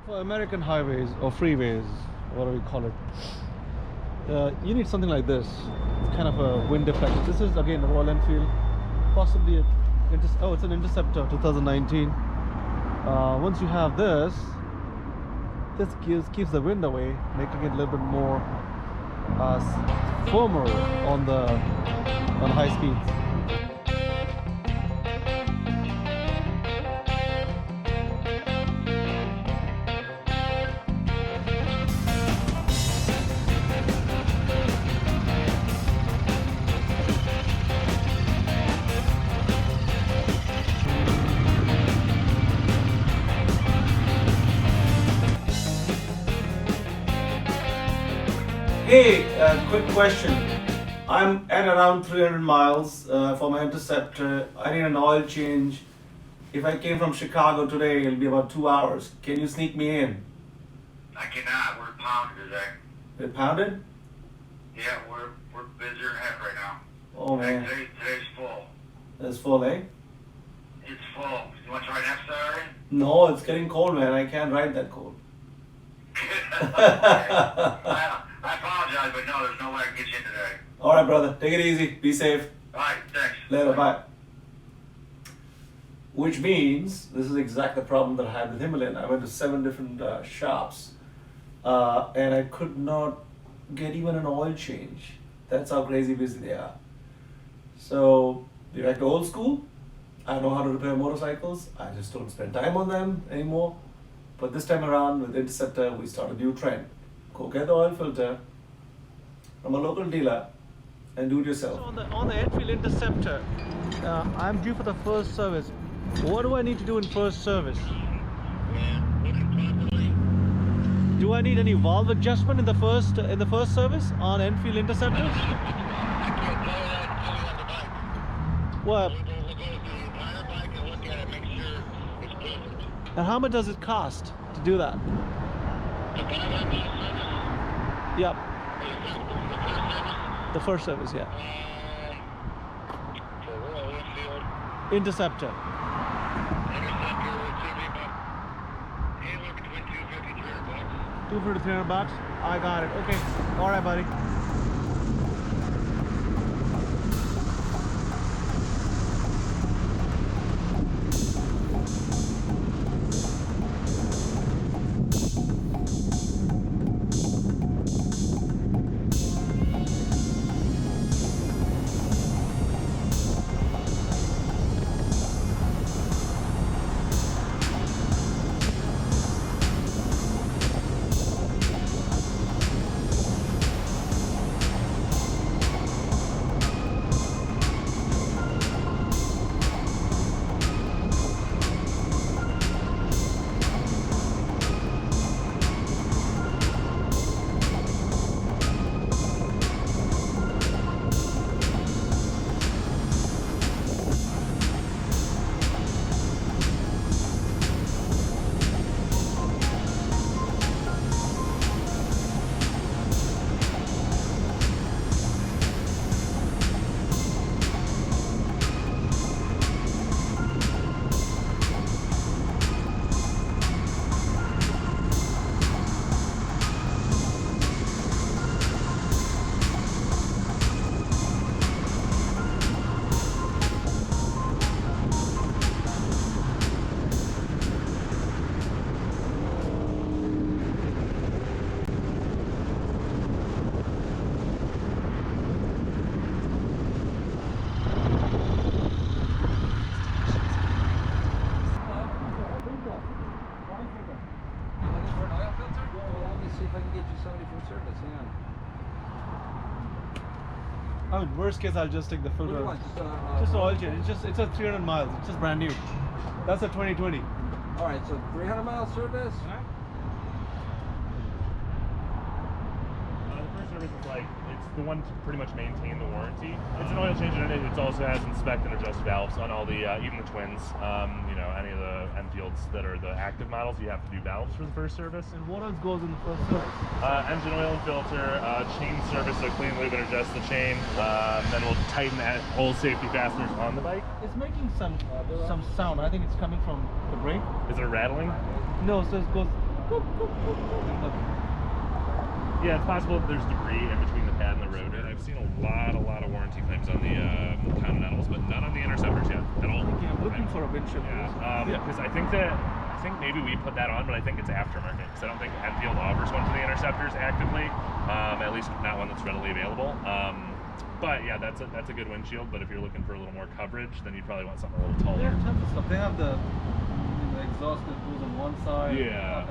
For American highways or freeways, whatever you call it, you need something like this. It's kind of a wind deflector. This is again a Royal Enfield, possibly it's an Interceptor 2019. Once you have this, keeps the wind away, making it a little bit more firmer on high speeds. Hey, quick question. I'm at around 300 miles for my Interceptor. I need an oil change. If I came from Chicago today, it'll be about 2 hours. Can you sneak me in? I cannot. We're pounded today. We're pounded? Yeah, we're busier than heck right now. Oh man. Today's full. It's full, eh? It's full. You want to try next Saturday? No, it's getting cold, man. I can't ride that cold. I apologize, but no, there's no way I can get you in today. All right, brother. Take it easy. Be safe. All right, thanks. Later, bye. Which means, this is exactly the problem that I had with Himalayan. I went to 7 different shops and I could not get even an oil change. That's how crazy busy they are. So, be back to old school. I know how to repair motorcycles. I just don't spend time on them anymore. But this time around with Interceptor, we start a new trend. Go get the oil filter from a local dealer and do it yourself. So on the Enfield Interceptor, I'm due for the first service. What do I need to do in first service? Do I need any valve adjustment in the first service on Enfield Interceptors? Well, and how much does it cost to do that? Yep. The first service, yeah. Interceptor. $250 to $300. I got it. Okay. All right, buddy. I mean, worst case, I'll just take the filter. Just oil change. It's a 300 miles. It's just brand new. That's a 2020. All right, so 300 mile service. The first service is like it's the one to pretty much maintain the warranty. It's an oil change, and it also has inspect and adjust valves on all the even the twins. You know, any of the Enfields that are the active models, you have to do valves for the first service. And what else goes in the first service? Engine oil and filter, chain service, so clean lube and adjust the chain. Then we'll tighten that whole safety fasteners on the bike. It's making some sound. I think it's coming from the brake. Is it rattling? No, so it goes. Yeah, it's possible that there's debris in between the pad and the rotor. I've seen a lot of warranty claims on the Continentals, but none on the Interceptors yet at all. I'm looking for a windshield. Yeah, because I think maybe we put that on, but I think it's aftermarket. Because I don't think Enfield offers one for the Interceptors actively, at least not one that's readily available. But yeah, that's a good windshield. But if you're looking for a little more coverage, then you probably want something a little They taller. have tons of stuff. They have the exhaust that goes on one side. Yeah,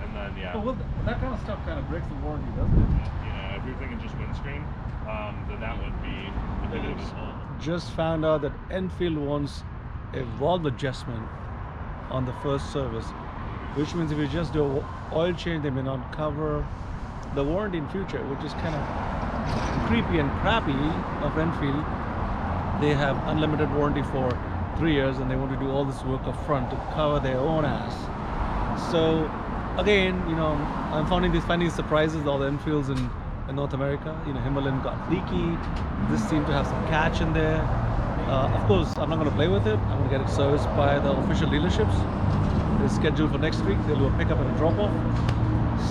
and then So that kind of stuff kind of breaks the warranty, doesn't it? you know, if you're thinking just windscreen, then that would be indicative of all. Just found out that Enfield wants a valve adjustment on the first service, which means if you just do an oil change, they may not cover the warranty in future, which is kind of creepy and crappy of Enfield. They have unlimited warranty for 3 years and they want to do all this work up front to cover their own ass. So again, you know, I'm finding these surprises, all the Enfields in North America. You know, Himalayan got leaky. This seemed to have some catch in there. Of course, I'm not going to play with it. I'm going to get it serviced by the official dealerships. It's scheduled for next week. They'll do a pickup and a drop off.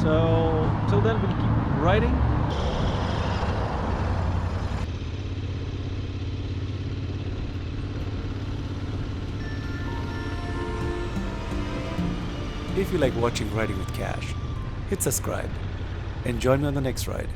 So till then, we'll keep riding. If you like watching Riding with Cash, hit subscribe and join me on the next ride.